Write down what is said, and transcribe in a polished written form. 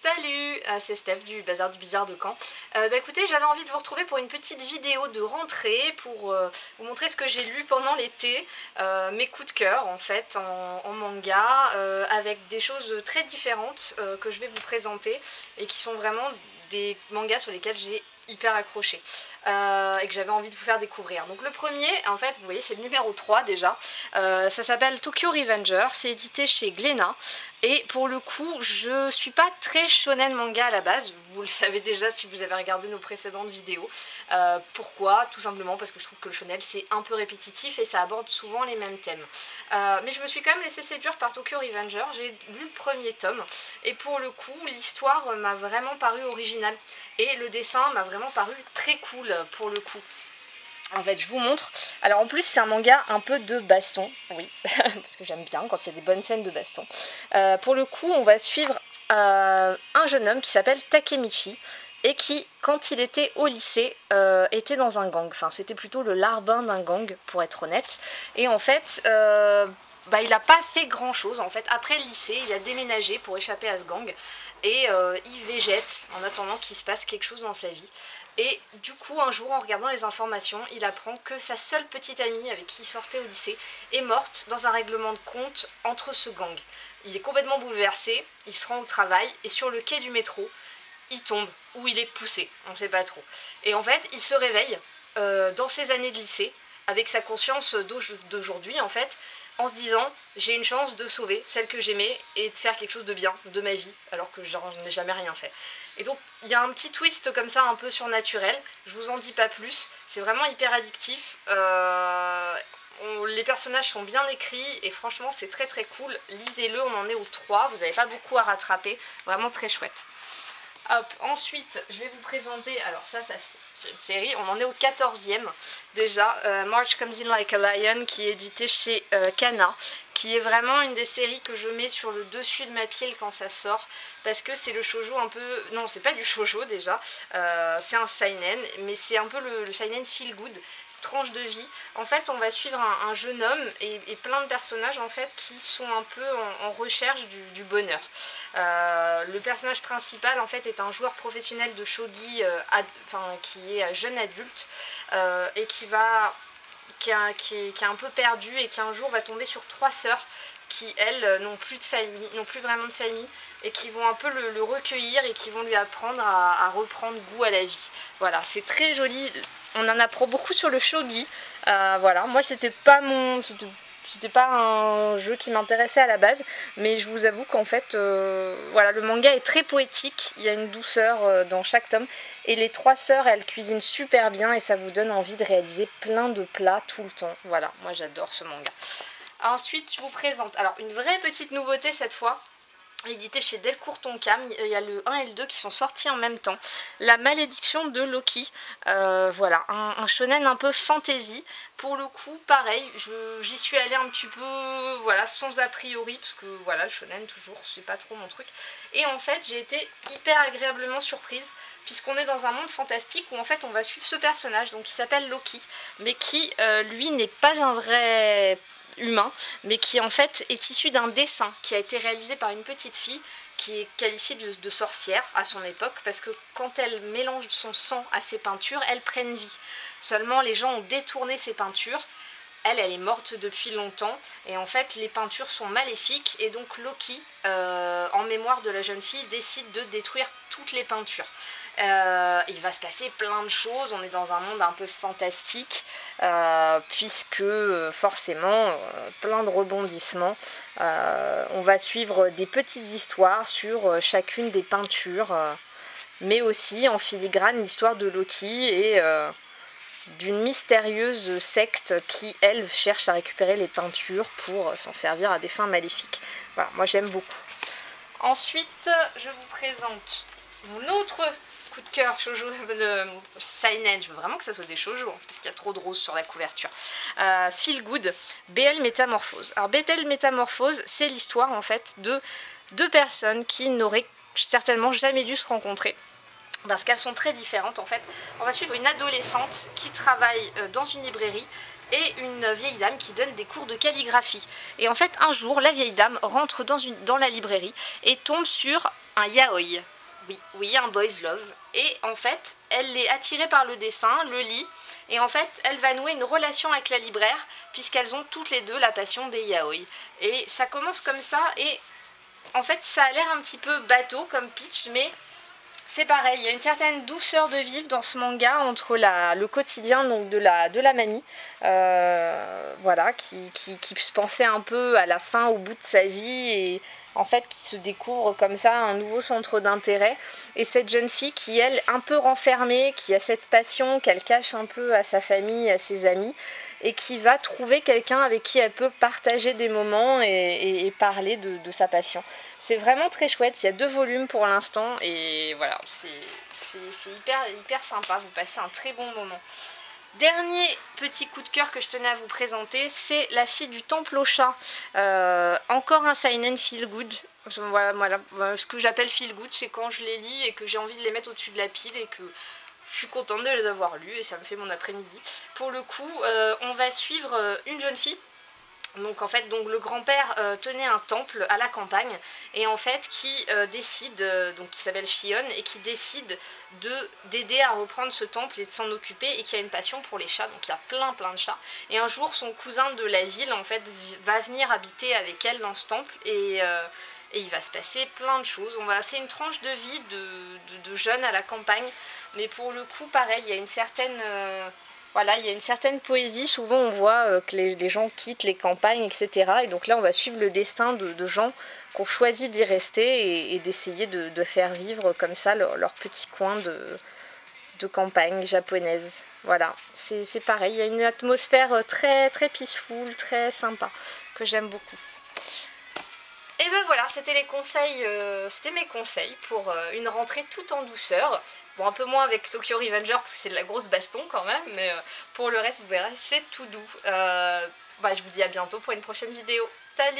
Salut, c'est Steph du Bazar du Bizarre de Caen. Écoutez, j'avais envie de vous retrouver pour une petite vidéo de rentrée pour vous montrer ce que j'ai lu pendant l'été, mes coups de cœur en fait en manga, avec des choses très différentes que je vais vous présenter et qui sont vraiment des mangas sur lesquels j'ai hyper accroché et que j'avais envie de vous faire découvrir. Donc le premier, en fait, vous voyez, c'est le numéro 3 déjà. Ça s'appelle Tokyo Revenger, c'est édité chez Glénat. Et pour le coup, je suis pas très shonen manga à la base, vous le savez déjà si vous avez regardé nos précédentes vidéos. Pourquoi? Tout simplement parce que je trouve que le shonen c'est un peu répétitif et ça aborde souvent les mêmes thèmes. Mais je me suis quand même laissée séduire par Tokyo Revenger, j'ai lu le premier tome et pour le coup l'histoire m'a vraiment paru originale et le dessin m'a vraiment paru très cool pour le coup. En fait, je vous montre. Alors en plus, c'est un manga un peu de baston, oui, parce que j'aime bien quand il y a des bonnes scènes de baston. Pour le coup, on va suivre un jeune homme qui s'appelle Takemichi et qui, quand il était au lycée, était dans un gang. Enfin, c'était plutôt le larbin d'un gang, pour être honnête. Et en fait, il n'a pas fait grand chose. En fait, après le lycée, il a déménagé pour échapper à ce gang et il végète en attendant qu'il se passe quelque chose dans sa vie. Et du coup, un jour, en regardant les informations, il apprend que sa seule petite amie avec qui il sortait au lycée est morte dans un règlement de compte entre ce gang. Il est complètement bouleversé, il se rend au travail et sur le quai du métro, il tombe ou il est poussé, on ne sait pas trop. Et en fait, il se réveille dans ses années de lycée avec sa conscience d'aujourd'hui en fait, en se disant j'ai une chance de sauver celle que j'aimais et de faire quelque chose de bien de ma vie alors que je n'ai jamais rien fait. Et donc il y a un petit twist comme ça un peu surnaturel, je vous en dis pas plus, c'est vraiment hyper addictif. Les personnages sont bien écrits et franchement c'est très très cool, lisez-le, on en est au 3, vous n'avez pas beaucoup à rattraper, vraiment très chouette. Hop, ensuite, je vais vous présenter, alors ça c'est une série, on en est au 14e déjà, March Comes In Like a Lion, qui est édité chez Kana, qui est vraiment une des séries que je mets sur le dessus de ma pile quand ça sort, parce que c'est le shoujo un peu, non c'est pas du shoujo déjà, c'est un seinen, mais c'est un peu le seinen feel good, tranche de vie. En fait, on va suivre un jeune homme et plein de personnages en fait qui sont un peu en recherche du bonheur. Le personnage principal en fait est un joueur professionnel de shogi qui est jeune adulte et qui est un peu perdu et qui un jour va tomber sur 3 sœurs qui elles n'ont plus de famille, n'ont plus vraiment de famille et qui vont un peu le recueillir et qui vont lui apprendre à reprendre goût à la vie. Voilà, c'est très joli. On en apprend beaucoup sur le shogi. Voilà, moi c'était pas un jeu qui m'intéressait à la base, mais je vous avoue qu'en fait, voilà, le manga est très poétique, il y a une douceur dans chaque tome, et les 3 sœurs, elles cuisinent super bien, et ça vous donne envie de réaliser plein de plats tout le temps. Voilà, moi j'adore ce manga. Ensuite, je vous présente, alors une vraie petite nouveauté cette fois, édité chez Delcourt Tonkam, il y a le 1 et le 2 qui sont sortis en même temps. La malédiction de Loki, voilà, un shonen un peu fantasy. Pour le coup, pareil, j'y suis allée un petit peu, voilà, sans a priori, parce que voilà, le shonen toujours, c'est pas trop mon truc. Et en fait, j'ai été hyper agréablement surprise, puisqu'on est dans un monde fantastique où en fait on va suivre ce personnage, donc qui s'appelle Loki, mais qui, lui, n'est pas un vrai humain, mais qui en fait est issu d'un dessin qui a été réalisé par une petite fille qui est qualifiée de sorcière à son époque, parce que quand elle mélange son sang à ses peintures, elles prennent vie. Seulement les gens ont détourné ces peintures, elle est morte depuis longtemps, et en fait les peintures sont maléfiques, et donc Loki, en mémoire de la jeune fille, décide de détruire toutes les peintures. Il va se passer plein de choses, on est dans un monde un peu fantastique, puisque forcément, plein de rebondissements. On va suivre des petites histoires sur chacune des peintures, mais aussi en filigrane l'histoire de Loki et d'une mystérieuse secte qui, elle, cherche à récupérer les peintures pour s'en servir à des fins maléfiques. Voilà, moi j'aime beaucoup. Ensuite, je vous présente mon autre coup de cœur shoujo de seinen, je veux vraiment que ça soit des shoujo, parce qu'il y a trop de roses sur la couverture. Feel Good, BL Métamorphose. Alors BL Métamorphose, c'est l'histoire en fait de 2 personnes qui n'auraient certainement jamais dû se rencontrer, parce qu'elles sont très différentes en fait. On va suivre une adolescente qui travaille dans une librairie et une vieille dame qui donne des cours de calligraphie. Et en fait, un jour, la vieille dame rentre dans la librairie et tombe sur un yaoi. Oui, un boys love. Et en fait, elle est attirée par le dessin, le lit, et en fait, elle va nouer une relation avec la libraire, puisqu'elles ont toutes les deux la passion des yaoi. Et ça commence comme ça, et en fait, ça a l'air un petit peu bateau comme pitch, mais c'est pareil, il y a une certaine douceur de vivre dans ce manga entre le quotidien donc de la mamie, voilà, qui se pensait un peu à la fin, au bout de sa vie, et en fait qui se découvre comme ça un nouveau centre d'intérêt, et cette jeune fille qui, elle, un peu renfermée, qui a cette passion qu'elle cache un peu à sa famille, à ses amis, et qui va trouver quelqu'un avec qui elle peut partager des moments et parler de sa passion. C'est vraiment très chouette, il y a 2 volumes pour l'instant, et voilà, c'est hyper sympa, vous passez un très bon moment. Dernier petit coup de cœur que je tenais à vous présenter, c'est La fille du temple au chat. Encore un seinen feel good. Voilà. Ce que j'appelle feel good, c'est quand je les lis et que j'ai envie de les mettre au-dessus de la pile et que je suis contente de les avoir lus et ça me fait mon après-midi. Pour le coup, on va suivre une jeune fille. Donc en fait, le grand-père tenait un temple à la campagne, et en fait qui décide, donc qui s'appelle Shion, et qui décide d'aider à reprendre ce temple et de s'en occuper, et qui a une passion pour les chats, donc il y a plein de chats. Et un jour, son cousin de la ville en fait va venir habiter avec elle dans ce temple, et il va se passer plein de choses. C'est une tranche de vie de jeunes à la campagne, mais pour le coup, pareil, il y a une certaine voilà, il y a une certaine poésie. Souvent on voit que les gens quittent les campagnes, etc. Et donc là on va suivre le destin de gens qui ont choisi d'y rester et d'essayer de faire vivre comme ça leur petit coin de campagne japonaise. Voilà, c'est pareil, il y a une atmosphère très peaceful, très sympa, que j'aime beaucoup. Et ben voilà, c'était mes conseils pour une rentrée tout en douceur. Bon, un peu moins avec Tokyo Revenger parce que c'est de la grosse baston quand même, mais pour le reste, vous verrez, c'est tout doux. Je vous dis à bientôt pour une prochaine vidéo. Salut!